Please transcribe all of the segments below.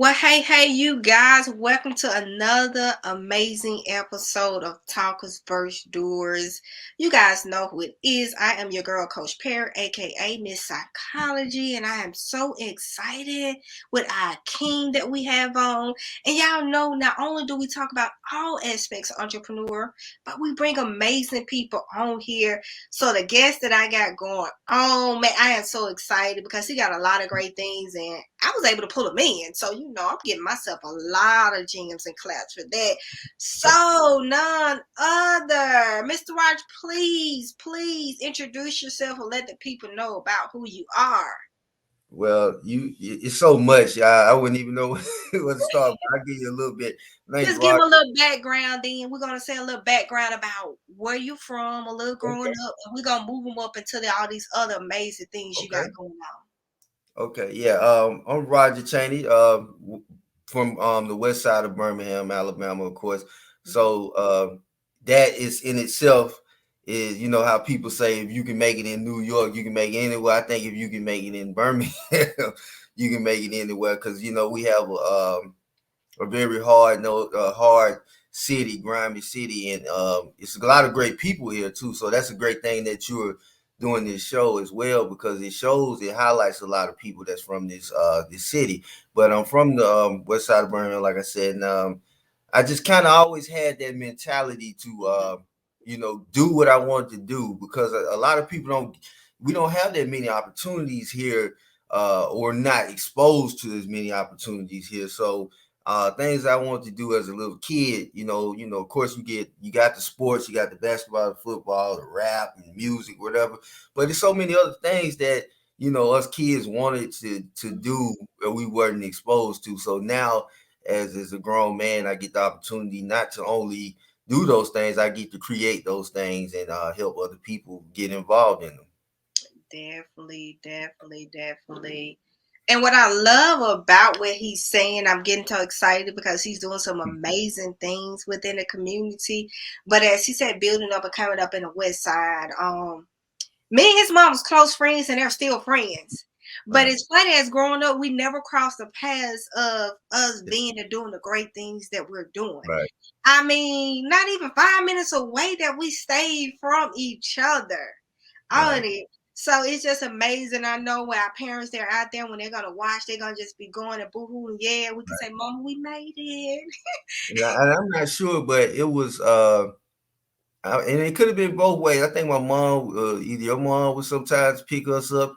Well, hey, you guys, welcome to another amazing episode of Talkers Verse Doors. You guys know who it is. I am your girl, Coach Perry, aka Miss Psychology, and I am so excited with our king that we have on. And y'all know not only do we talk about all aspects of entrepreneur, but we bring amazing people on here. So the guest that I got going on, man, I am so excited because he got a lot of great things, and I was able to pull him in. So I'm getting myself a lot of gems and claps for that. So none other, Mr. Raj, please introduce yourself and let the people know about who you are. Well, it's so much. I wouldn't even know where to start. But I'll give you a little bit. My name's Just give Roger. them a little background. Then we're gonna say a little background about where you from, a little growing Okay. up, and we're gonna move them up into all these other amazing things you got Okay. going on. Okay. Yeah. I'm Roger Chaney. From the west side of Birmingham, Alabama, of course. Mhm. So that is in itself is how people say if you can make it in New York, you can make it anywhere. I think if you can make it in Birmingham, you can make it anywhere because we have a very hard, no, hard city, grimy city, and it's a lot of great people here too. So that's a great thing that you're doing this show as well because it highlights a lot of people that's from this city. But I'm from the west side of Birmingham, like I said, and I just kind of always had that mentality to do what I want to do because a lot of people we don't have that many opportunities here or not exposed to as many opportunities here. So things I wanted to do as a little kid, of course you got the sports, you got the basketball, the football, the rap and music, whatever. But there's so many other things that us kids wanted to do that we weren't exposed to. So now, as a grown man, I get the opportunity not to only do those things, I get to create those things and help other people get involved in them. Definitely. And what I love about what he's saying, I'm getting so excited because he's doing some amazing things within the community. But as he said, building up and coming up in the West Side, me and his mom was close friends and they're still friends. But Right. it's funny, as growing up, we never crossed the paths of us Yeah. being and doing the great things that we're doing. Right. I mean, not even 5 minutes away that we stayed from each other. Right. On it. So it's just amazing. I know when our parents they're out there when they're gonna watch, they're gonna just be going and boo-hoo. Yeah, we can say, Mama, we made it. And I'm not sure, but it was and it could have been both ways. I think my mom, either your mom would sometimes pick us up,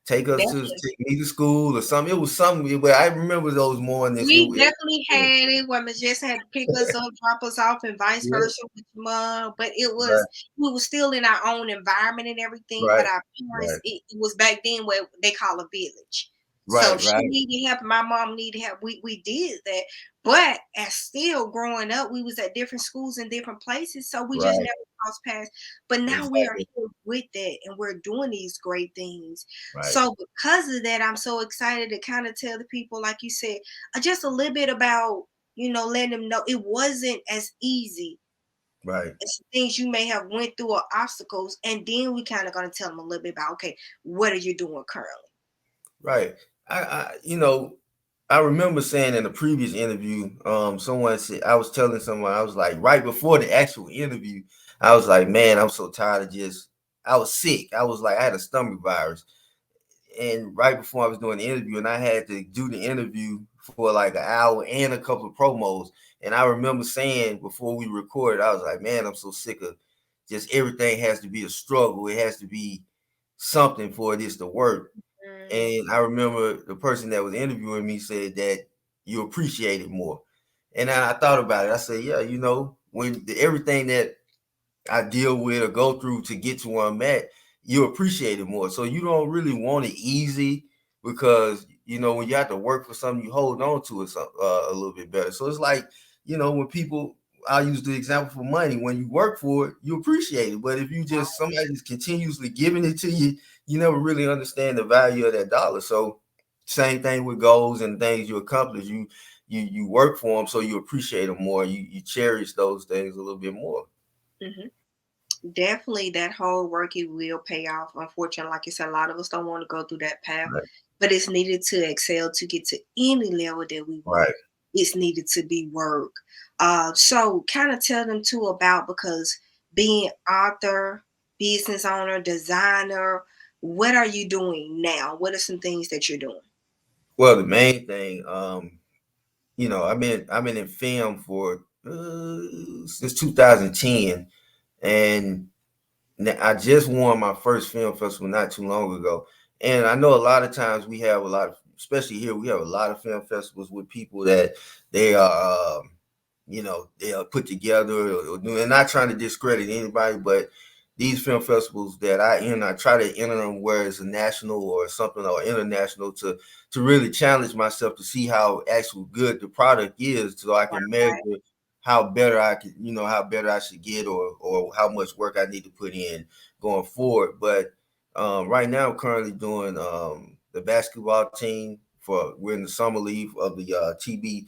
Definitely. take me to school or something. It was something, but I remember those mornings. We definitely had it where Miss Jess had to pick us up, drop us off, and vice Yeah, versa with mom. But right, we were still in our own environment and everything. But right, our parents, right, it was back then what they call a village. So right, she right, needed help, my mom needed help. We did that. But as still growing up, we was at different schools and different places. So we just right, never crossed paths. But now we are exactly, here with that and we're doing these great things. right, So because of that, I'm so excited to kind of tell the people, like you said, just a little bit about, letting them know it wasn't as easy right, as things you may have went through or obstacles. And then we kind of going to tell them a little bit about, okay, what are you doing currently? right. I remember saying in a previous interview, someone said I was telling someone I was like right before the actual interview, I was like, man, I'm so tired of just. I was sick. I was like, I had a stomach virus, and right before I was doing the interview, and I had to do the interview for like an hour and a couple of promos. And I remember saying before we recorded, I was like, man, I'm so sick of just everything has to be a struggle. It has to be something for this to work. Mm, And I remember the person that was interviewing me said that you appreciate it more. And I thought about it. I said, yeah, when everything that I deal with or go through to get to where I'm at, you appreciate it more. So you don't really want it easy because when you have to work for something, you hold on to it a little bit better. So it's like when people, I'll use the example for money. When you work for it, you appreciate it. But if you just somebody just continuously giving it to you, you never really understand the value of that dollar. So same thing with goals and things you accomplish. You work for them, so you appreciate them more. You cherish those things a little bit more. hmm Definitely that whole work it will pay off. Unfortunately, like you said, a lot of us don't want to go through that path. Right. but it's needed to excel to get to any level that we want. Right. It's needed to be work. So kind of tell them too about, because being author, business owner, designer, what are you doing now? What are some things that you're doing? Well, the main thing, I've been in film for since 2010, and I just won my first film festival not too long ago. And I know a lot of times we have a lot of, especially here, we have a lot of film festivals with people that they are, they are put together and not trying to discredit anybody, but these film festivals that I try to enter them where it's a national or something or international to really challenge myself to see how actual good the product is, so I can measure Right. how better I could, how better I should get, or how much work I need to put in going forward. But right now, I'm currently doing the basketball team for, we're in the summer league of the TB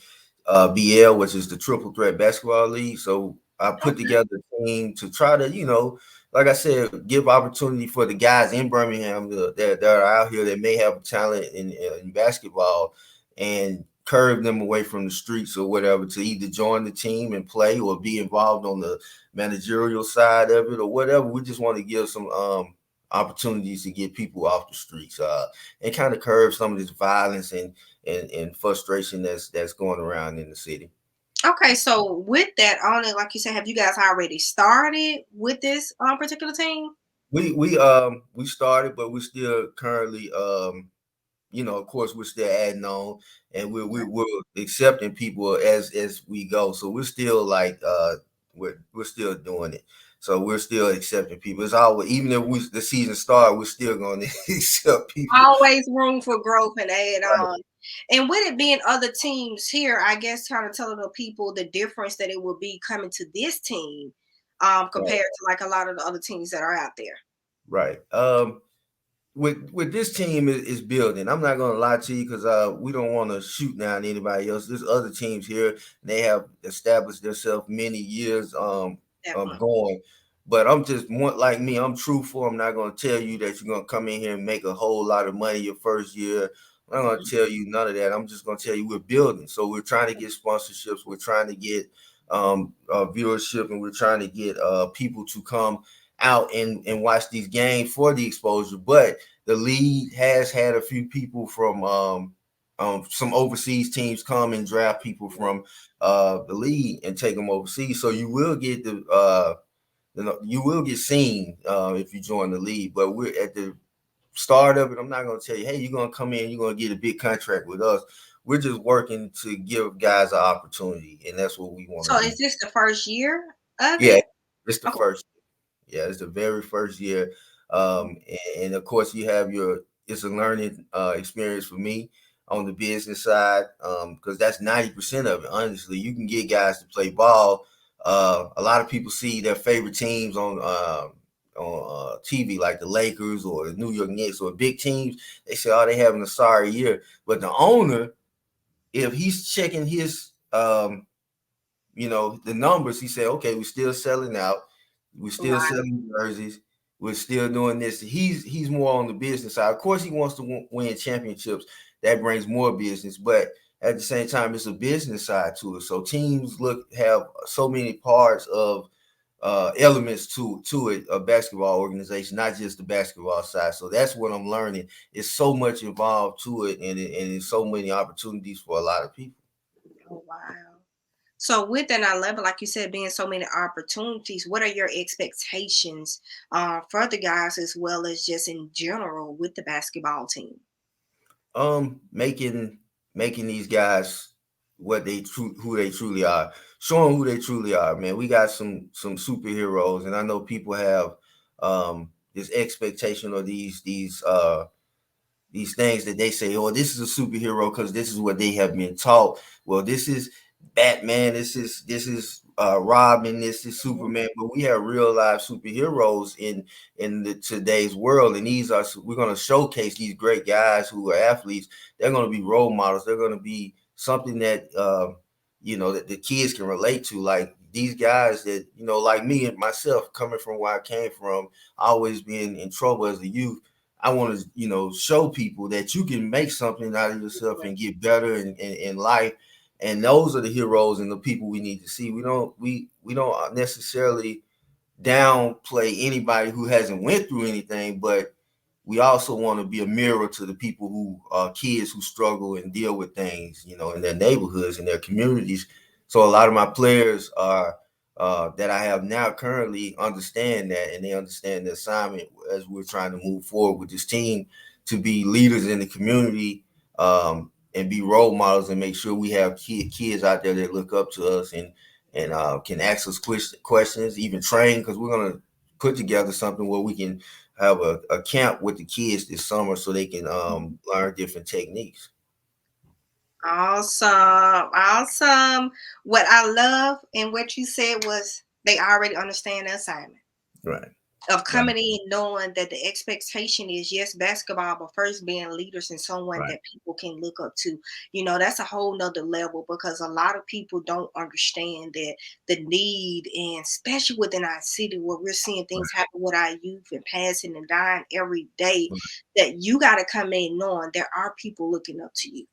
BL, which is the Triple Threat Basketball League. So I put Okay. together a team to try to, like I said, give opportunity for the guys in Birmingham that are out here that may have a talent in basketball, and curve them away from the streets or whatever to either join the team and play or be involved on the managerial side of it or whatever. We just want to give some opportunities to get people off the streets, and kind of curb some of this violence and frustration that's going around in the city. Okay, so with that on it, like you said, have you guys already started with this particular team? We started, but we're still currently of course, we're still adding on, and we're accepting people as we go. So we're still like we're still doing it. So we're still accepting people. It's always, even if the season start, we're still going to accept people. Always room for growth and add on. And with it being other teams here, I guess trying to tell the people the difference that it will be coming to this team Right. compared to like a lot of the other teams that are out there. Right. With this team is building. I'm not gonna lie to you, because we don't want to shoot down anybody else. There's other teams here, and they have established themselves many years Definitely. going. But I'm just one like me. I'm truthful. I'm not gonna tell you that you're gonna come in here and make a whole lot of money your first year. I'm not gonna tell you none of that. I'm just gonna tell you we're building. So we're trying to get sponsorships. We're trying to get viewership, and we're trying to get people to come out and watch these games for the exposure. But the league has had a few people from some overseas teams come and draft people from the league and take them overseas. So you will get you will get seen if you join the league. But we're at the start of it. I'm not going to tell you, hey, you're going to come in, you're going to get a big contract with us. We're just working to give guys an opportunity, and that's what we want So to is do. this the first year of Yeah, it? it's the Okay. first. Yeah, it's the very first year. And of course, it's a learning experience for me on the business side, because that's 90% of it. Honestly, you can get guys to play ball. A lot of people see their favorite teams on TV, like the Lakers or the New York Knicks or big teams. They say, "Oh, they having a sorry year," but the owner, if he's checking his the numbers, he said, okay, we're still selling out, we're still Right. selling jerseys, we're still doing this. He's more on the business side. Of course, he wants to win championships. That brings more business, but at the same time, it's a business side to it. So teams have so many parts of elements to it, a basketball organization, not just the basketball side. So that's what I'm learning. It's so much involved to it, and it's so many opportunities for a lot of people. Oh, wow. So with that I level, like you said, being so many opportunities, what are your expectations for the guys as well as just in general with the basketball team? Making these guys who they truly are, showing who they truly are. Man, we got some superheroes, and I know people have this expectation of these things that they say, oh, this is a superhero because this is what they have been taught. Well, this is Batman, this is Robin, this is Mhm. Superman, but we have real life superheroes in the today's world, and we're going to showcase these great guys who are athletes. They're going to be role models. They're going to be something that that the kids can relate to, like these guys that like me and myself, coming from where I came from, always being in trouble as a youth. I want to, show people that you can make something out of yourself and get better in life. And those are the heroes and the people we need to see. We don't necessarily downplay anybody who hasn't went through anything, but we also want to be a mirror to the people who are kids who struggle and deal with things, in their neighborhoods and their communities. So a lot of my players are that I have now currently understand that, and they understand the assignment as we're trying to move forward with this team to be leaders in the community, and be role models and make sure we have kids out there that look up to us and can ask us questions, even train, because we're going to put together something where we can have a camp with the kids this summer so they can learn different techniques. Awesome. Awesome. What I love and what you said was they already understand the assignment Right. of Right. coming in knowing that the expectation is yes basketball, but first being leaders and someone Right. that people can look up to. That's a whole nother level because a lot of people don't understand that the need, and especially within our city where we're seeing things happen with our youth and passing and dying every day, that you got to come in knowing there are people looking up to you.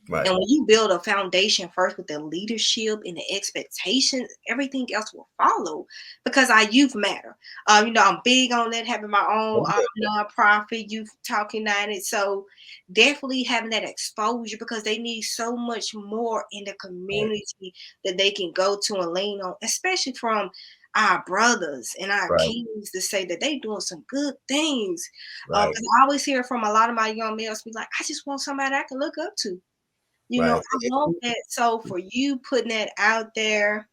Right. And when you build a foundation first with the leadership and the expectations, everything else will follow because our youth matter. I'm big on that, having my own nonprofit, Youth Talk United. So definitely having that exposure because they need so much more in the Right. community that they can go to and lean on, especially from our brothers and our Right. kings to say that they doing some good things. Right. Because I always hear from a lot of my young males be like, I just want somebody I can look up to. Right. I love that. So for you putting that out there,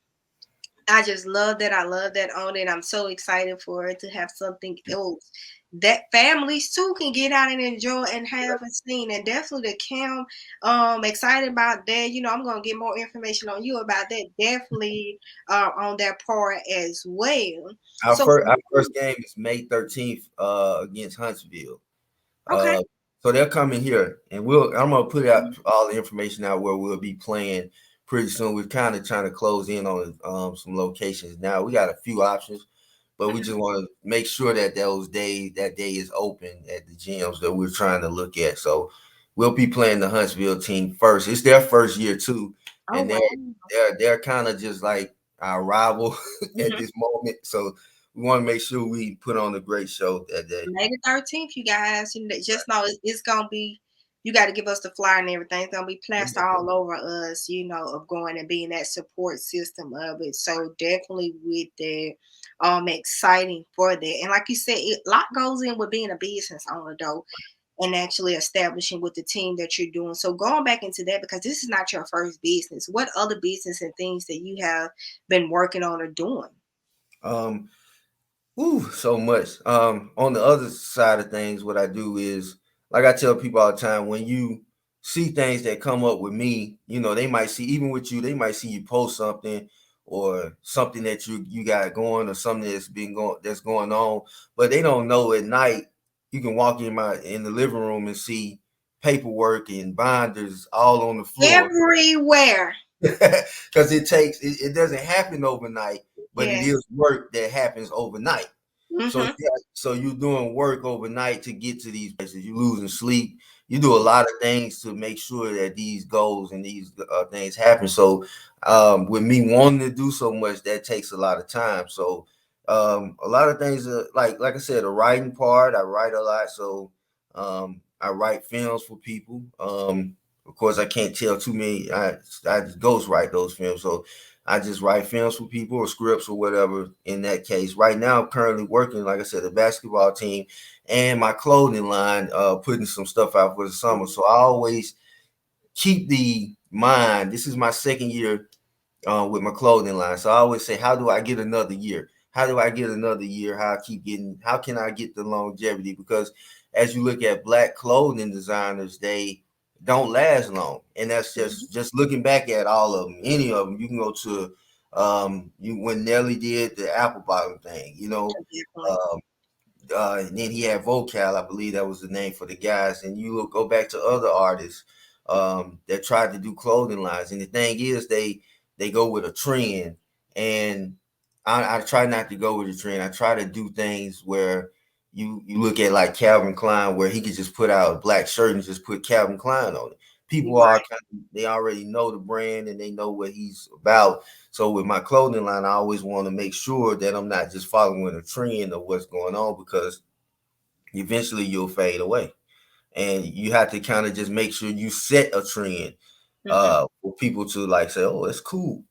I just love that. I love that on it. I'm so excited for it to have something else that families too can get out and enjoy and have a scene. And definitely the Cam, excited about that. I'm gonna get more information on you about that. Definitely on that part as well. Our So first our first game is May 13th against Huntsville. okay. Uh, so they're coming here, and I'm gonna put out all the information out where we'll be playing pretty soon. We're kind of trying to close in on some locations now. We got a few options, but we just want to make sure that that day is open at the gyms that we're trying to look at. So we'll be playing the Huntsville team first. It's their first year too, Oh and wow. they're kind of just like our rival at Mhm. this moment. So we want to make sure we put on a great show that day. May the 13th, you guys. Just know it's gonna be. You got to give us the flyer and everything. It's gonna be plastered all over us. Of going and being that support system of it. So definitely with that, exciting for that. And like you said, a lot goes in with being a business owner though, and actually establishing with the team that you're doing. So going back into that because this is not your first business. What other business and things that you have been working on or doing? Um, Ooh, so much. On the other side of things, what I do is, like I tell people all the time, when you see things that come up with me, they might see, even with you, they might see you post something or something that you got going or something that's going on, but they don't know at night you can walk in the living room and see paperwork and binders all on the floor Everywhere. because it doesn't happen overnight, but it Yes. is work that happens overnight. So Hmm. yeah, so you're doing work overnight to get to these places. You losing sleep. You do a lot of things to make sure that these goals and these things happen. So with me wanting to do so much, that takes a lot of time. So a lot of things like I said, the writing part. I write a lot, so I write films for people. Of course, I can't tell too many. I just ghost write those films, so I just write films for people or scripts or whatever in that case. Right now, I'm currently working, like I said, the basketball team and my clothing line, putting some stuff out for the summer. So I always keep the mind. This is my second year with my clothing line. So I always say, how do I get another year? How do I get another year? How can I get the longevity? Because as you look at black clothing designers, they don't last long. And that's just looking back at all of them, any of them. You can go to when Nelly did the apple bottom thing, Definitely. um, and then he had Vocal, I believe that was the name for the guys. And you will go back to other artists that tried to do clothing lines. And the thing is, they go with a trend, and I try not to go with a trend. I try to do things where You look at like Calvin Klein, where he could just put out a black shirt and just put Calvin Klein on it. People are Right. kind of, they already know the brand and they know what he's about. So with my clothing line, I always want to make sure that I'm not just following a trend of what's going on, because eventually you'll fade away. And you have to kind of just make sure you set a trend Mm-hmm. for people to like say, oh, that's cool.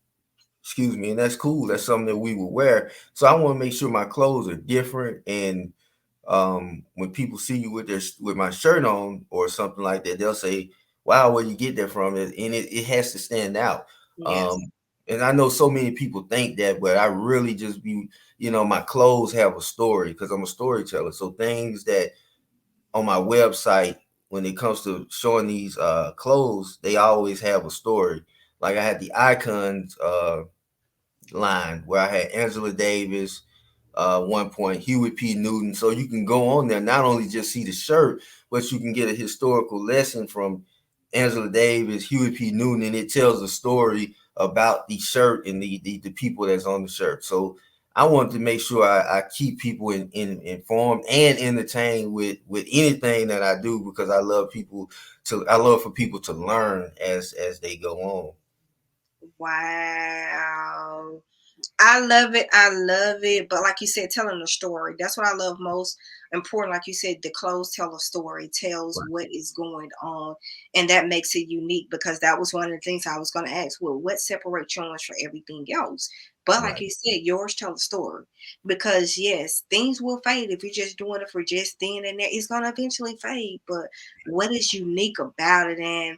Excuse me, and that's cool. That's something that we would wear. So I want to make sure my clothes are different, and when people see you with my shirt on or something like that, they'll say, "Wow, where you get that from?" And it has to stand out. Yes. Um, and I know so many people think that, but I really just be, my clothes have a story because I'm a storyteller. So things that on my website, when it comes to showing these clothes, they always have a story. Like I had the icons line where I had Angela Davis, one point, Huey P. Newton. So you can go on there, not only just see the shirt, but you can get a historical lesson from Angela Davis, Huey P. Newton, and it tells a story about the shirt and the people that's on the shirt. So I want to make sure I keep people informed and entertained with anything that I do, because I love for people to learn as they go on. Wow. I love it. I love it. But like you said, telling a story. That's what I love most important. Like you said, the clothes tell a story, tells Right, what is going on. And that makes it unique, because that was one of the things I was going to ask. Well, what separates yours from everything else? But like right, you said, yours tell a story. Because yes, things will fade if you're just doing it for just then and there. It's going to eventually fade. But what is unique about it? And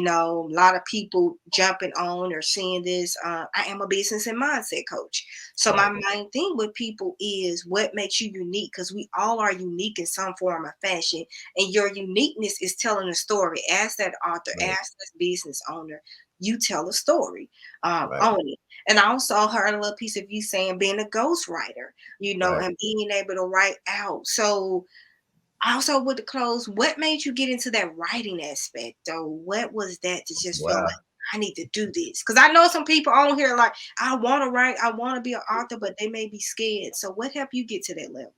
a lot of people jumping on or seeing this. I am a business and mindset coach. So my right, main thing with people is what makes you unique, because we all are unique in some form or fashion. And your uniqueness is telling a story. As that author, as right, that business owner, you tell a story right, on it. And I also heard a little piece of you saying being a ghostwriter, right. and being able to write out. So also with the clothes, what made you get into that writing aspect though? What was that to just feel Wow. like I need to do this? Because I know some people on here like I want to write, I want to be an author, but they may be scared. So what helped you get to that level?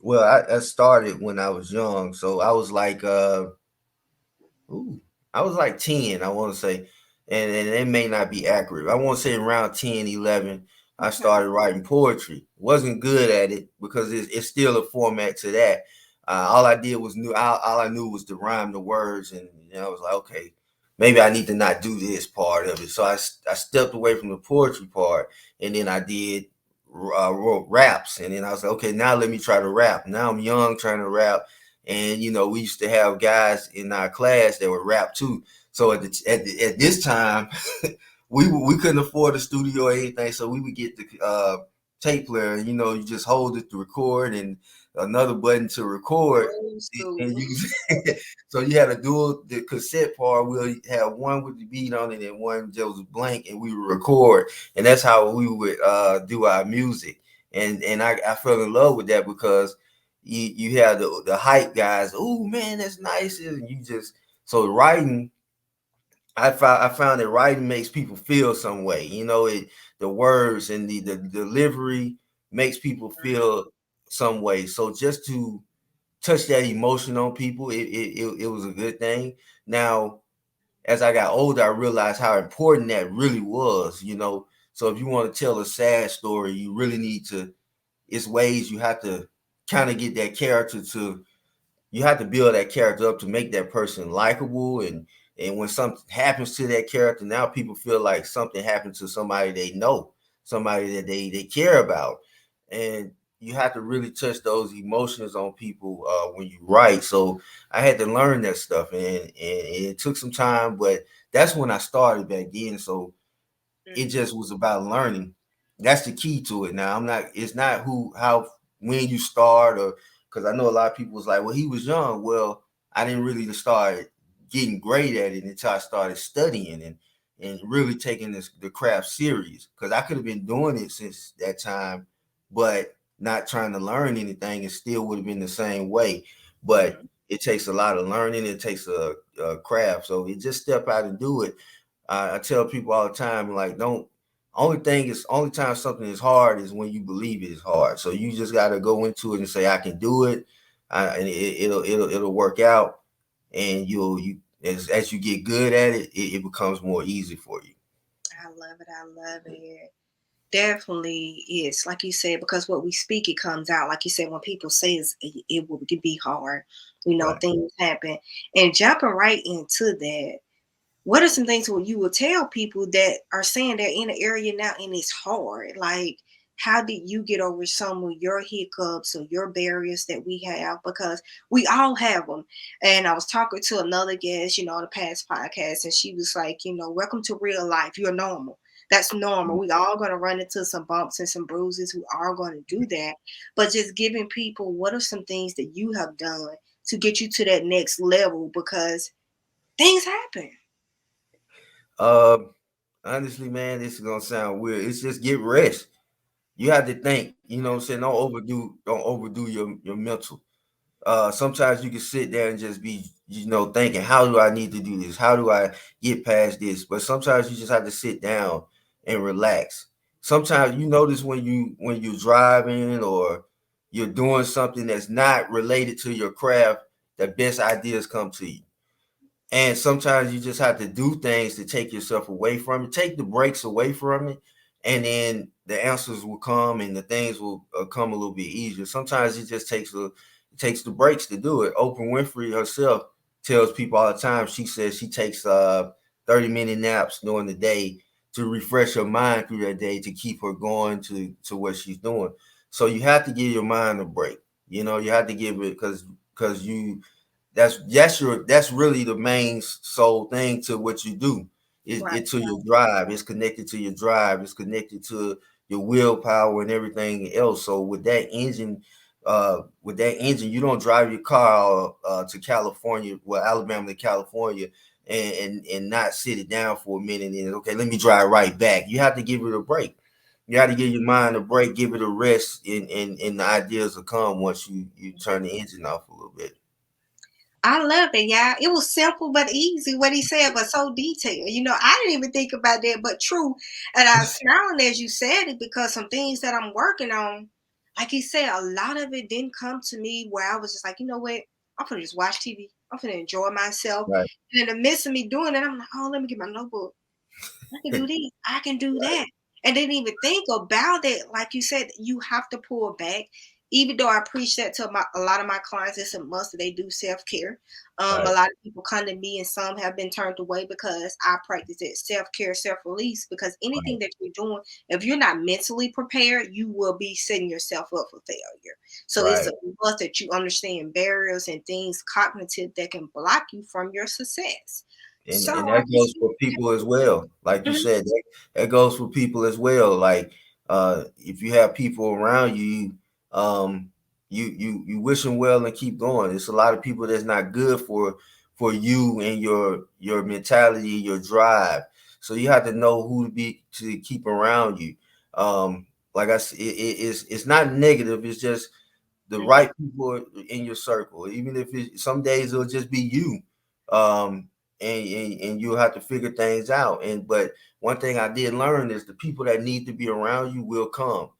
Well, I started when I was young. So I was like ooh, I was like 10, I want to say. And it may not be accurate. I want to say around 10, 11, I Okay. started writing poetry. Wasn't good at it because it's still a format to that. All I did was all I knew was to rhyme the words, and I was like, okay, maybe I need to not do this part of it. So I stepped away from the poetry part, and then I did wrote raps, and then I was like, okay, now let me try to rap. Now I'm young trying to rap, and we used to have guys in our class that would rap too. So at this time, we couldn't afford a studio or anything, so we would get the tape player. You just hold it to record and another button to record, Old school. and use. So you had a dual the cassette part. We'll have one with the beat on it and one that was blank, and we would record, and that's how we would do our music. And I fell in love with that because you have the hype guys. Oh man, that's nice, and you just so writing. I found that writing makes people feel some way. The words and the delivery makes people feel some way. So just to touch that emotion on people, it was a good thing. Now, as I got older, I realized how important that really was. So if you want to tell a sad story, you really need to. It's ways you have to kind of get that character to you have to build that character up to make that person likable, and when something happens to that character, now people feel like something happened to somebody they know, somebody that they care about. And you have to really touch those emotions on people when you write. So I had to learn that stuff, and it took some time, but that's when I started back then. So it Mhm. just was about learning. That's the key to it. Now it's not when you start, or because I know a lot of people was like, well, he was young. Well, I didn't really start getting great at it until I started studying and really taking the craft serious. Because I could have been doing it since that time, but not trying to learn anything, it still would have been the same way. But Mhm. it takes a lot of learning. It takes a craft. So you just step out and do it. I tell people all the time, like, don't only time something is hard is when you believe it is hard. So you just got to go into it and say, I can do it. And it'll work out. And as you get good at it, it becomes more easy for you. I love it. I love it. Definitely is, like you said, because what we speak, it comes out. Like you said, when people say it will be hard, Right. things happen. And jumping right into that, what are some things what you will tell people that are saying they're in an area now and it's hard? Like, how did you get over some of your hiccups or your barriers that we have? Because we all have them. And I was talking to another guest, on the past podcast, and she was like, welcome to real life. You're normal. That's normal. We all going to run into some bumps and some bruises. We are going to do that. But just giving people, what are some things that you have done to get you to that next level? Because things happen. Uh, Honestly, man, this is gonna sound weird. It's just get rest. You have to think. You know what I'm saying? Don't overdo your mental. Sometimes you can sit there and just be, thinking, how do I need to do this? How do I get past this? But sometimes you just have to sit down and relax. Sometimes you notice when you're driving or you're doing something that's not related to your craft, the best ideas come to you. And sometimes you just have to do things to take yourself away from it, take the breaks away from it, and then the answers will come and the things will come a little bit easier. Sometimes it takes the breaks to do it. Oprah Winfrey herself tells people all the time. She says she takes 30-minute naps during the day to refresh her mind through that day to keep her going to what she's doing. So you have to give your mind a break. You have to give it because you that's really the main sole thing to what you do. Right. It to your drive. It's connected to your drive. It's connected to your willpower and everything else. So with that engine, you don't drive your car to California, well, Alabama to California, and not sit it down for a minute and okay, let me drive right back. You have to give it a break. You have to give your mind a break, give it a rest, and the ideas will come once you turn the engine off a little bit. I love it, yeah. It was simple but easy what he said, but so detailed. I didn't even think about that, but true. And I was smiling as you said it because some things that I'm working on, like he said, a lot of it didn't come to me where I was just like, you know what? I'm gonna just watch TV. I'm gonna enjoy myself. Right. And in the midst of me doing it, I'm like, oh, let me get my notebook. I can do this. I can do that. And didn't even think about it. Like you said, you have to pull back. Even though I preach that to a lot of my clients, it's a must that they do self-care. A Right. lot of people come to me and some have been turned away because I practice it self-care, self-release. Because anything Right. that you're doing, if you're not mentally prepared, you will be setting yourself up for failure. So it's a Right. must that you understand barriers and things cognitive that can block you from your success. So And I that just goes for people as well. Like you Mhm. said, that goes for people as well. Like if you have people around you, um, you wish them well and keep going. It's a lot of people that's not good for you and your mentality, your drive. So you have to know who to keep around you. Like I said, it's not negative. It's just the Mhm. right people in your circle. Even if some days it'll just be you, um, and you'll have to figure things out. But one thing I did learn is the people that need to be around you will come.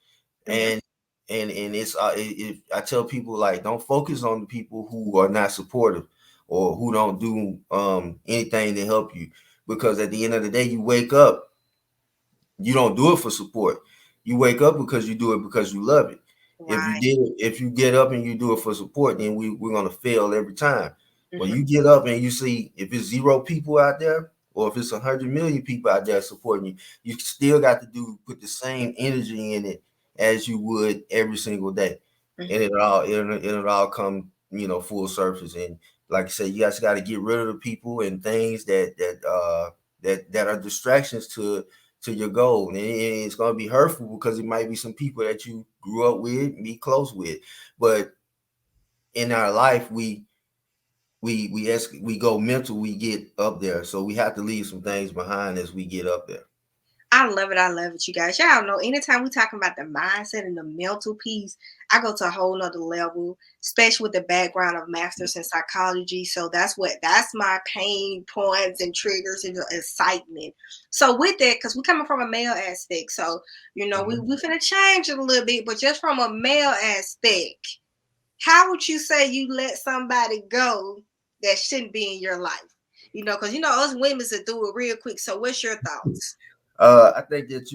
Mhm. And it's I tell people like don't focus on the people who are not supportive or who don't do anything to help you, because at the end of the day you wake up, you don't do it for support. You wake up because you do it because you love it. Right. If you get up and you do it for support, then we're gonna fail every time. When Mhm. you get up and you see if it's zero people out there or if it's 100 million people out there supporting you, you still got to put the same energy in it as you would every single day, and Mhm. it'll all come full surface. And like I said, you guys got to get rid of the people and things that are distractions to your goal. And it's going to be hurtful because it might be some people that you grew up with, be close with. But in our life, we go mental, we get up there. So we have to leave some things behind as we get up there. I love it. I love it, you guys. Y'all know anytime we talking about the mindset and the mental piece, I go to a whole nother level, especially with the background of masters in psychology. So that's my pain points and triggers and the excitement. So with that, because we're coming from a male aspect, so we Mhm. finna change it a little bit, but just from a male aspect, how would you say you let somebody go that shouldn't be in your life? Because us women to do it real quick. So what's your thoughts? I think that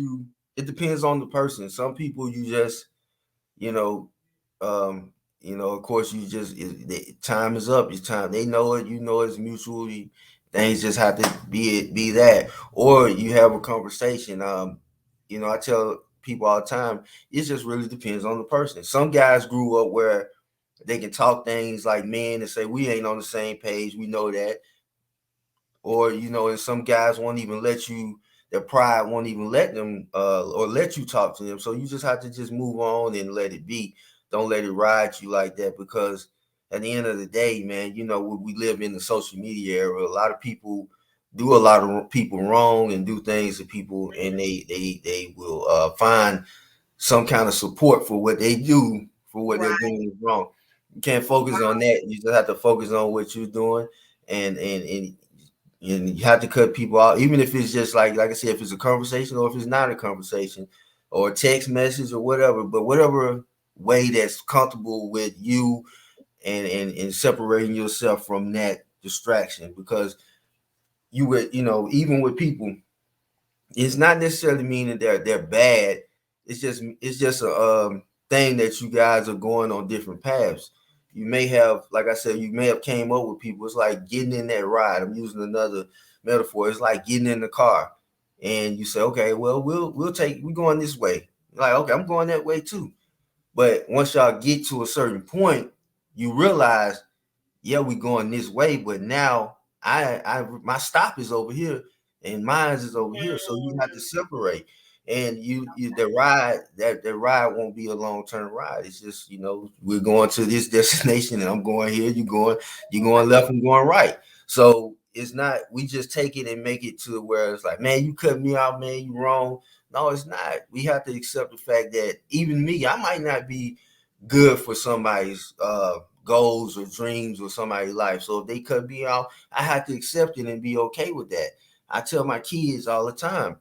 it depends on the person. Some people you just, you know, um, of course you just time is up. It's time. They know it. You know it's mutually. Things just have to be that, or you have a conversation. I tell people all the time. It just really depends on the person. Some guys grew up where they can talk things like men and say we ain't on the same page. We know that, or and some guys won't even let you, their pride won't even let them or let you talk to them, so you just have to just move on and let it be. Don't let it ride you like that, because at the end of the day, man, we live in the social media era. A lot of people do a lot of people wrong and do things to people, and they will find some kind of support for what they do, for what they're Right. doing is wrong. You can't focus on that. You just have to focus on what you're doing, and you have to cut people out, even if it's just like I said, if it's a conversation or if it's not a conversation, or a text message or whatever. But whatever way that's comfortable with you, and separating yourself from that distraction, because you would, even with people, it's not necessarily meaning they're bad. It's just a thing that you guys are going on different paths. You may have, like I said, you may have came up with people. It's like getting in that ride. I'm using another metaphor. It's like getting in the car, and you say, okay, well, we're going this way. Like, okay, I'm going that way too. But once y'all get to a certain point, you realize, yeah, we going this way, but now I my stop is over here and mine is over here. So you have to separate. And that ride won't be a long-term ride. It's just, we're going to this destination and I'm going here, you're going left and going right. So it's not, we just take it and make it to where it's like, man, you cut me out, man, you wrong. No, it's not. We have to accept the fact that even me, I might not be good for somebody's goals or dreams or somebody's life. So if they cut me off, I have to accept it and be okay with that. I tell my kids all the time,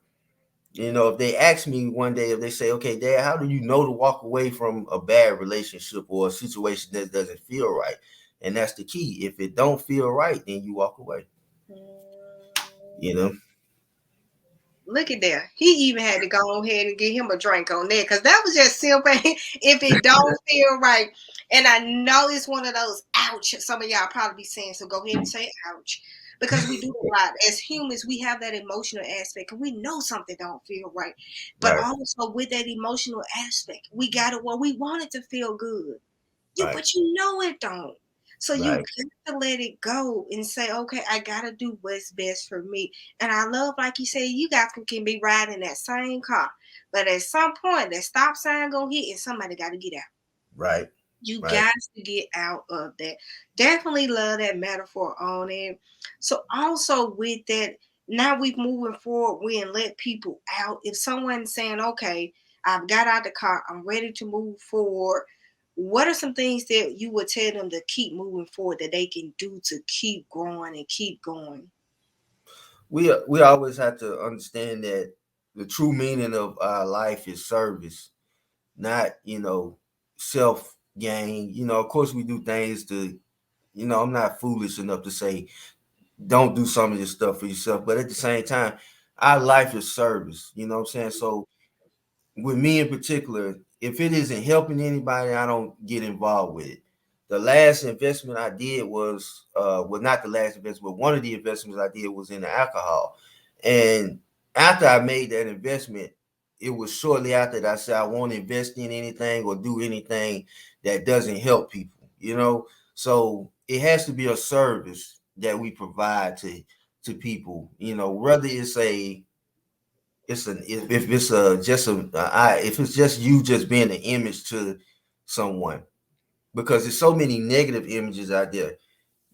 if they ask me one day, if they say, okay, Dad, how do you know to walk away from a bad relationship or a situation that doesn't feel right? And that's the key. If it don't feel right, then you walk away. You know, Look at there. He even had to go ahead and get him a drink on that because that was just simple. If it don't feel right, and I know it's one of those ouch. Some of y'all probably be saying, so go ahead and say ouch. Because we do a lot. As humans, we have that emotional aspect and we know something don't feel right. But right, also with that emotional aspect, we got it well, we want it to feel good. right, But you know it don't. So you right, got to let it go and say, okay, I gotta do what's best for me. And I love, like you said, you guys can be riding that same car, but at some point, that stop sign gonna hit, and somebody got to get out. right, You right. got to get out of that. Definitely love that metaphor on it. So also with that, now we moving forward, we and let people out. If someone's saying, okay, I've got out the car, I'm ready to move forward. What are some things that you would tell them to keep moving forward that they can do to keep growing and keep going? We always have to understand that the true meaning of our life is service, not self gain. Of course we do things to, I'm not foolish enough to say don't do some of this stuff for yourself, but at the same time, our life is service. You know what I'm saying? So with me in particular, if it isn't helping anybody, I don't get involved with it. The last investment I did was not the last investment, but one of the investments I did was in the alcohol. And after I made that investment, it was shortly after that I said I won't invest in anything or do anything that doesn't help people. So it has to be a service that we provide to people, whether if it's a just a I if it's just you just being an image to someone, because there's so many negative images out there,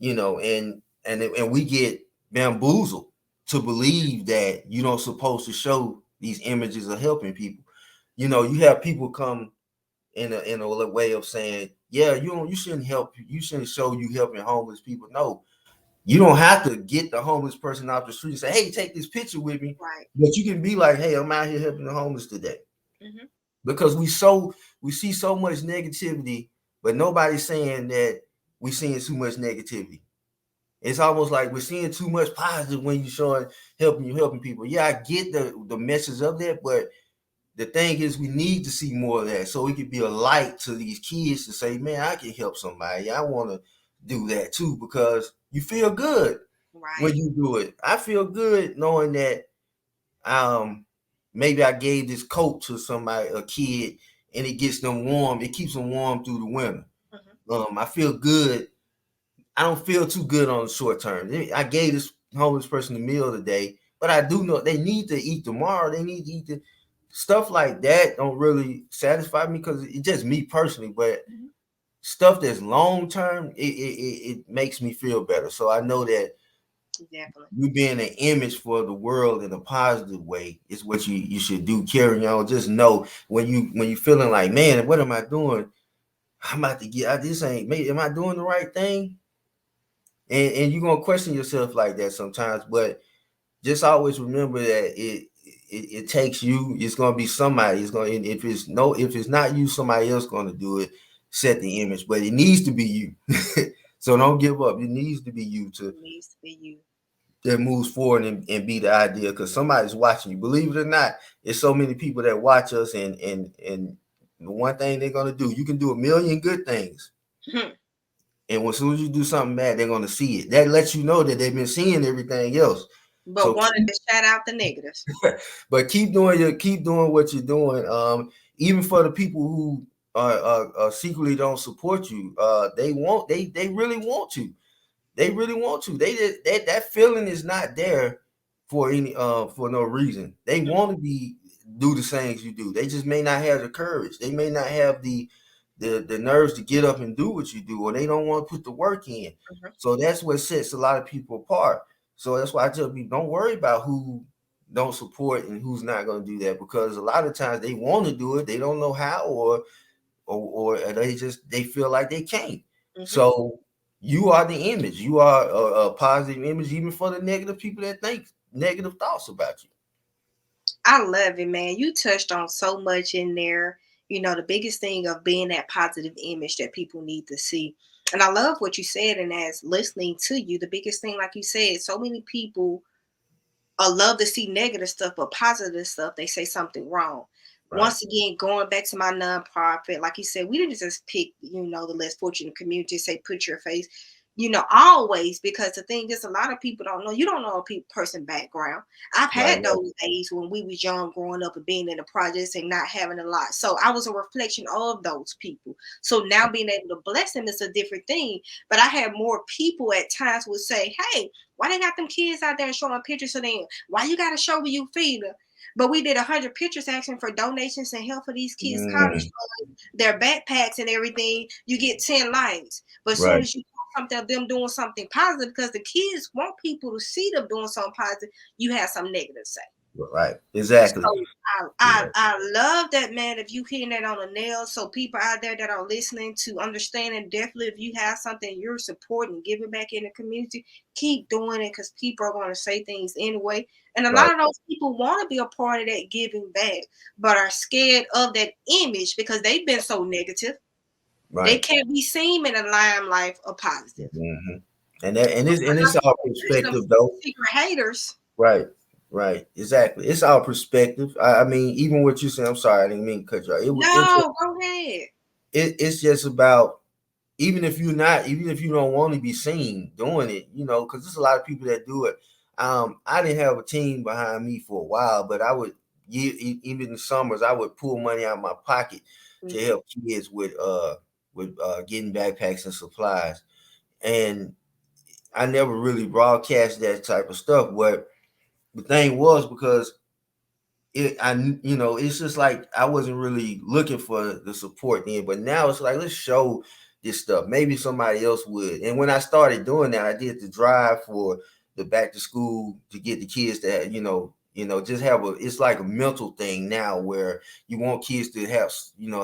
and we get bamboozled to believe that you don't supposed to show these images of helping people. You have people come in a way of saying, yeah, you shouldn't help, you shouldn't show you helping homeless people. No, you don't have to get the homeless person off the street and say, hey, take this picture with me. Right. But you can be like, hey, I'm out here helping the homeless today. Hmm. Because we see so much negativity, but nobody's saying that we're seeing too much negativity. It's almost like we're seeing too much positive when you're showing helping people. Yeah, I get the message of that, but the thing is we need to see more of that so it could be a light to these kids to say, man, I can help somebody. I want to do that too, because you feel good when Right. you do it. I feel good knowing that um maybe I gave this coat to somebody, a kid, and it gets them warm. It keeps them warm through the winter. Hmm. I feel good. I don't feel too good on the short term. I gave this homeless person a meal today, but I do know they need to eat tomorrow. They need to eat stuff like that. Don't really satisfy me because it's just me personally. But Hmm. stuff that's long term, it makes me feel better. So I know that Definitely. you being an image for the world in a positive way is what you should do. Carry on. Just know when you feeling like, man, what am I doing? I'm about to get. This ain't. Am I doing the right thing? And you're gonna question yourself like that sometimes, but just always remember that it takes you. It's gonna be somebody. It's gonna, if it's not you, somebody else gonna do it. Set the image, but it needs to be you. So don't give up. It needs to be you to It needs to be you. that moves forward and be the idea, because somebody's watching you. Believe it or not, there's so many people that watch us, and the one thing they're gonna do, you can do a million good things, and as soon as you do something bad, they're gonna see it. That lets you know that they've been seeing everything else. But So wanted to shout out the negatives. but keep doing what you're doing. Even for the people who secretly don't support you, they really want to. They really want to. That feeling is not there for no reason. They want to do the things you do. They just may not have the courage. They may not have the nerves to get up and do what you do, or they don't want to put the work in. Hmm. So that's what sets a lot of people apart. So that's why I tell people, don't worry about who don't support and who's not going to do that, because a lot of times they want to do it, they don't know how, or they feel like they can't. Hmm. So you are the image. You are a positive image, even for the negative people that think negative thoughts about you. I love it, man. You touched on so much in there. The biggest thing of being that positive image that people need to see. And I love what you said. And as listening to you, the biggest thing, like you said, so many people love to see negative stuff, but positive stuff, they say something wrong. Right. Once again, going back to my nonprofit, like you said, we didn't just pick, the less fortunate community, say put your face, always, because the thing is, a lot of people don't know. You don't know a person background. I've Right. had those days when we was young, growing up and being in the projects and not having a lot. So I was a reflection of those people. So now being able to bless them is a different thing. But I had more people at times would say, hey, why they got them kids out there showing pictures of them? Why you got to show where you feed them? But we did 100 pictures asking for donations and help for these kids' college Mm, funds, their backpacks and everything. You get 10 likes. But as soon right. as you post something of them doing something positive, because the kids want people to see them doing something positive, you have some negative to say. Right. Exactly. So I, I Yeah. I love that, man. If you hitting that on a nail, so people out there that are listening to understand, and definitely if you have something you're supporting, giving back in the community, keep doing it, because people are going to say things anyway. And a Right. lot of those people want to be a part of that giving back, but are scared of that image because they've been so negative. They Right. can't be seen in a limelight of positive. Hmm. And it's Like, all there's some perspective though. secret haters. Right. Right. Exactly. It's all perspective. I mean, even what you said. I'm sorry, I didn't mean to cut you off. No, go ahead. It's just about, even if you don't want to be seen doing it, because there's a lot of people that do it. I didn't have a team behind me for a while, but I would, even in the summers, I would pull money out of my pocket to Hmm. help kids with getting backpacks and supplies. And I never really broadcast that type of stuff. But the thing was, because it's just like I wasn't really looking for the support then, but now it's like, let's show this stuff. Maybe somebody else would. And when I started doing that, I did the drive for the back to school to get the kids that just have it's like a mental thing now where you want kids to have,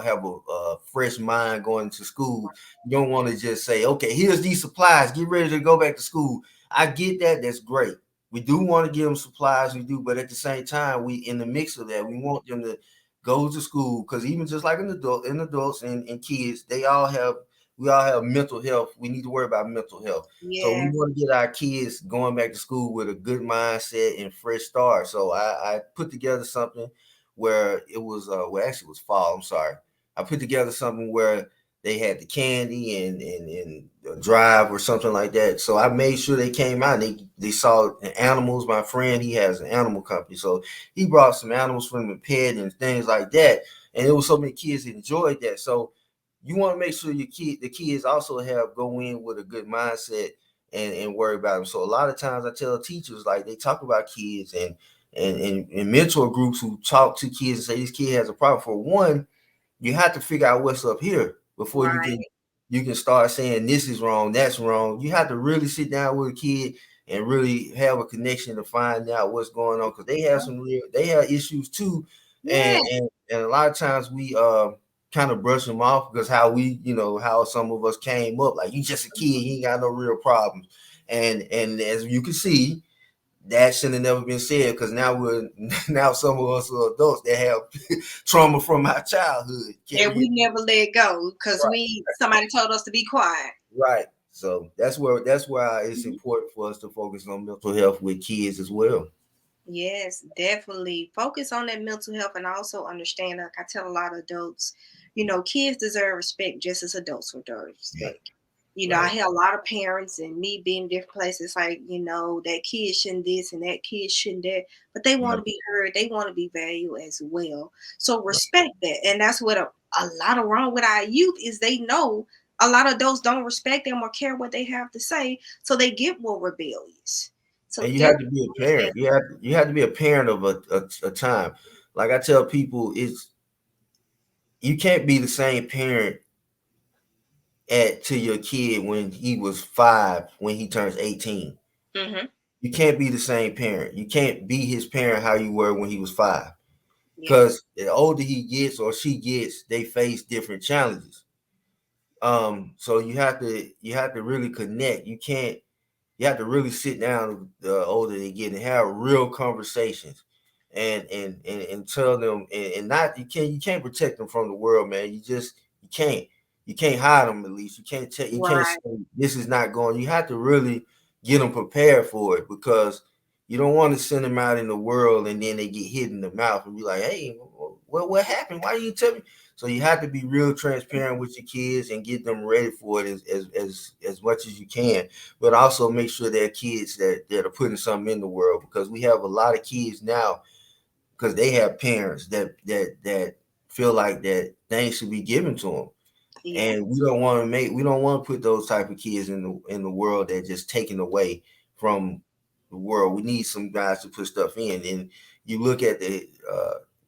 have a fresh mind going to school. You don't want to just say, okay, here's these supplies, get ready to go back to school. I get that. That's great. We do want to give them supplies, we do, but at the same time, we in the mix of that, we want them to go to school because even just like adults and kids, we all have mental health. We need to worry about mental health. So we Yeah. want to get our kids going back to school with a good mindset and fresh start. So I put together something where it was well, actually it was fall. I'm sorry. I put together something where they had the candy and a drive or something like that. So I made sure they came out. And they saw the animals. My friend, he has an animal company, so he brought some animals from the pet and things like that. And there was so many kids that enjoyed that. So you want to make sure the kids also have go in with a good mindset and worry about them. So a lot of times I tell teachers, like, they talk about kids and mentor groups who talk to kids and say this kid has a problem. For one, you have to figure out what's up here before Right. you can start saying this is wrong, that's wrong. You have to really sit down with a kid and really have a connection to find out what's going on, because they have issues too. Yeah. And a lot of times we kind of brush them off because how some of us came up, like, you just a kid, you ain't got no real problems. And as you can see, that should have never been said, because now we're now some of us are adults that have trauma from our childhood And carry it. we never let go because Right, somebody told us to be quiet. right. So that's why it's important for us to focus on mental health with kids as well. Yes, definitely. Focus on that mental health and also understand, like I tell a lot of adults, kids deserve respect just as adults deserve Yeah, respect. I right. hear a lot of parents and me being in different places, like, that kid shouldn't this and that kid shouldn't that, but they want Right, to be heard. They want to be valued as well. So right. respect that. And that's what a lot of wrong with our youth is they know a lot of adults don't respect them or care what they have to say. So they get more rebellious. So And you have to definitely be a understand. parent. You have to be a parent of a time. Like I tell people, it's you can't be the same parent to your kid when he was 5 when he turns 18. Hmm. You can't be the same parent. You can't be his parent how you were when he was 5. Yes. Because the older he gets or she gets, they face different challenges. So you have to really connect. You have to really sit down the older they get and have real conversations and tell them, and not you can't protect them from the world, man. You can't hide them. At least you can't Right. say this is not going. You have to really get them prepared for it, because you don't want to send them out in the world and then they get hit in the mouth and be like, hey, what happened, why didn't you tell me? So you have to be real transparent with your kids and get them ready for it as much as you can, but also make sure they're kids that are putting something in the world, because we have a lot of kids now because they have parents that feel like that things should be given to them, Yeah. and we don't want to put those type of kids in the world that just taken away from the world. We need some guys to put stuff in, and you look at the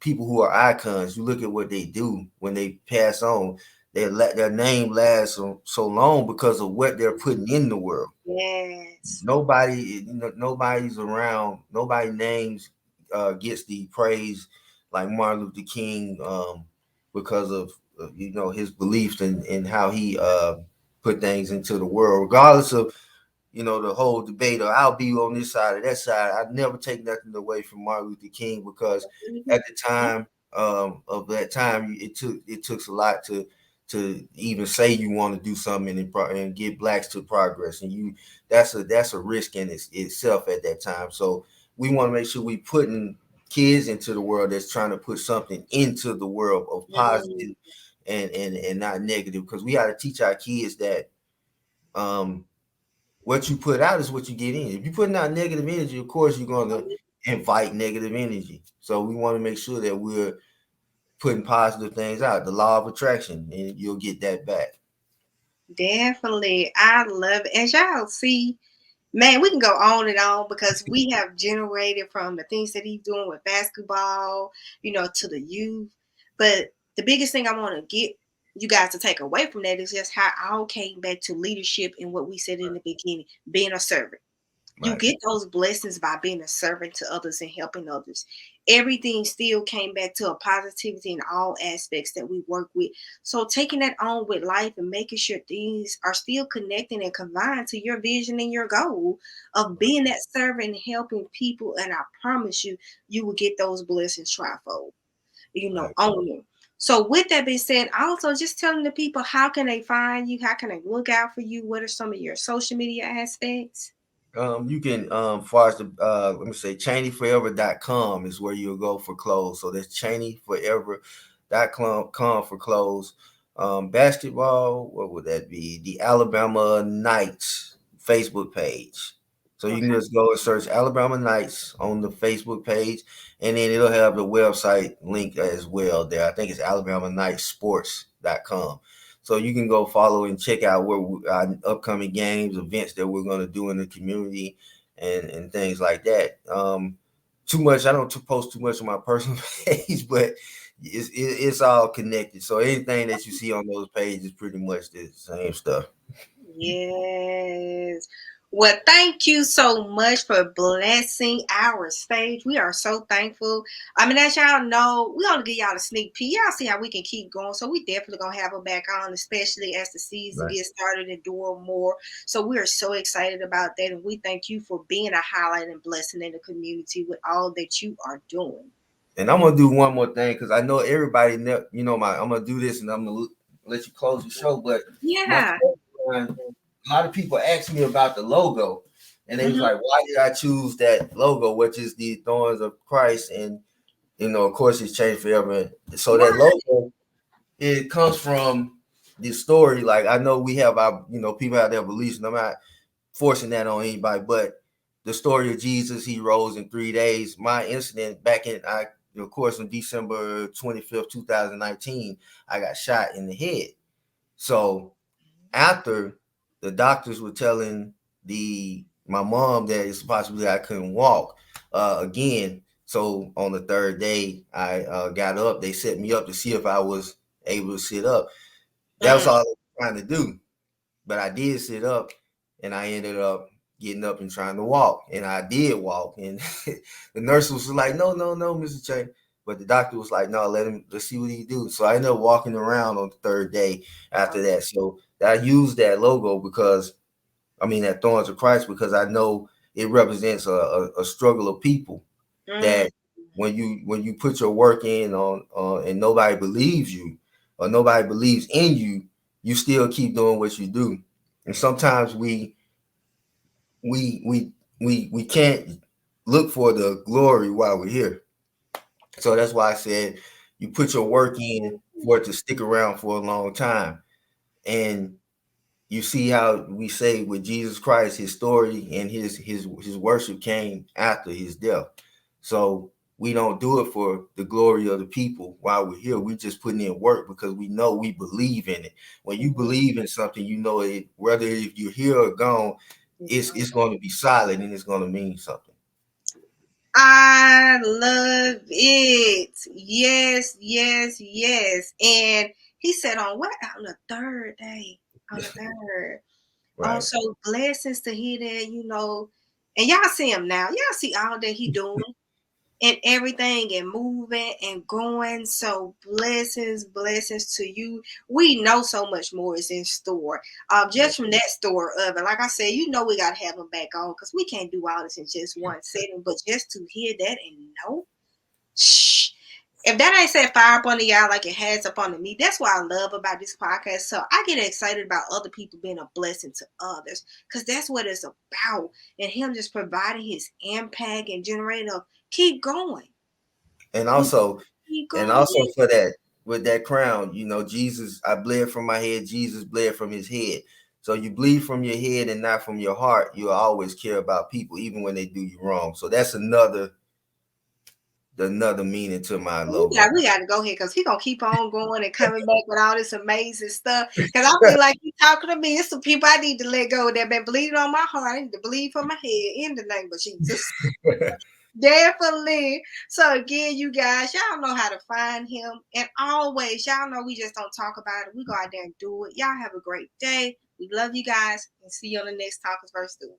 people who are icons. You look at what they do when they pass on. Their name lasts so long because of what they're putting in the world. Yes. Nobody's around. Nobody names gets the praise like Martin Luther King, because of his beliefs and how he put things into the world, regardless of the whole debate, or I'll be on this side or that side. I never take nothing away from Martin Luther King, because Mhm. at the time of that time, it took a lot to even say you want to do something and get blacks to progress, and that's a risk in itself at that time. So we want to make sure we putting kids into the world that's trying to put something into the world of Mm. positive and not negative, because we got to teach our kids that um what you put out is what you get in. If you're putting out negative energy, of course you're going to invite negative energy. So we want to make sure that we're putting positive things out, the law of attraction, and you'll get that back. Definitely. I love it. As y'all see, man, we can go on and on because we have generated from the things that he's doing with basketball, to the youth. But the biggest thing I want to get you guys to take away from that is just how I all came back to leadership and what we said in the beginning, being a servant. You Right. get those blessings by being a servant to others and helping others. Everything still came back to a positivity in all aspects that we work with. So taking that on with life and making sure things are still connecting and combined to your vision and your goal of being that servant and helping people. And I promise you, you will get those blessings trifold, Right. on you. So with that being said, also just telling the people how can they find you, how can they look out for you, what are some of your social media aspects? You can far as the let me say chaneyforever.com is where you'll go for clothes. So that's chaneyforever.com for clothes. Basketball, what would that be? The Alabama Knights Facebook page. So you can Okay. just go and search Alabama Knights on the Facebook page, and then it'll have the website link as well there. I think it's alabama.knightsports.com. So you can go follow and check out where our upcoming games, events that we're going to do in the community, and things like that. Too much. I don't post too much on my personal page, but it's all connected. So anything that you see on those pages is pretty much the same stuff. Yes. Well, thank you so much for blessing our stage. We are so thankful. I mean, as y'all know, we want to give y'all a sneak peek. Y'all see how we can keep going. So we definitely gonna have her back on, especially as the season Right. gets started and doing more. So we are so excited about that, and we thank you for being a highlight and blessing in the community with all that you are doing. And I'm gonna do one more thing because I know everybody, I'm gonna do this and I'm gonna let you close the show. But my Yeah. a lot of people asked me about the logo, and they was Hmm. like, "Why did I choose that logo, which is the thorns of Christ?" And of course, it's changed forever. So that Right. logo, it comes from the story. Like I know we have our, people have their beliefs, and I'm not forcing that on anybody, but the story of Jesus, he rose in 3 days. My incident back of course, on December 25th, 2019, I got shot in the head. So after the doctors were telling the my mom that it's possibly I couldn't walk again. So on the third day, I got up. They set me up to see if I was able to sit up. That was Mm. all I was trying to do. But I did sit up, and I ended up getting up and trying to walk, and I did walk. And the nurse was like, "No, no, no, Mr. Chen." But the doctor was like, "No, let's see what he do." So I ended up walking around on the third day after that. So I used that logo because that Thorns of Christ, because I know it represents a struggle of people Mm. that when you put your work in on and nobody believes you or nobody believes in you, you still keep doing what you do. And sometimes we can't look for the glory while we're here. So that's why I said you put your work in for it to stick around for a long time. And you see how we say with Jesus Christ, his story and his worship came after his death. So we don't do it for the glory of the people while we're here. We just putting in work because we know we believe in it. When you believe in something, you know it, whether if you're here or gone, it's going to be solid and it's going to mean something. I love it. Yes, yes, yes. And he said on what? On the third day. On the third. Right. So blessings to hear that. And y'all see him now. Y'all see all that he doing and everything and moving and going. So blessings, blessings to you. We know so much more is in store. Yeah. Just from that store of it. Like I said, we gotta have him back on because we can't do all this in just one setting. But just to hear that and know, shh. If that ain't set fire up under y'all like it has up under me, that's what I love about this podcast. So I get excited about other people being a blessing to others because that's what it's about. And him just providing his impact and generating a keep going. And We also keep and going. also for that with that crown, Jesus, I bled from my head, Jesus bled from his head. So you bleed from your head and not from your heart. You'll always care about people, even when they do you wrong. So that's another meaning to my logo. We got to go here because he gonna keep on going and coming back with all this amazing stuff. Because I feel like he's talking to me. It's some people I need to let go that been bleeding on my heart. I need to bleed from my head in the name of Jesus. Definitely. So again, you guys, y'all know how to find him. And always, y'all know we just don't talk about it. We go out there and do it. Y'all have a great day. We love you guys and see you on the next Talkers vs. Doers.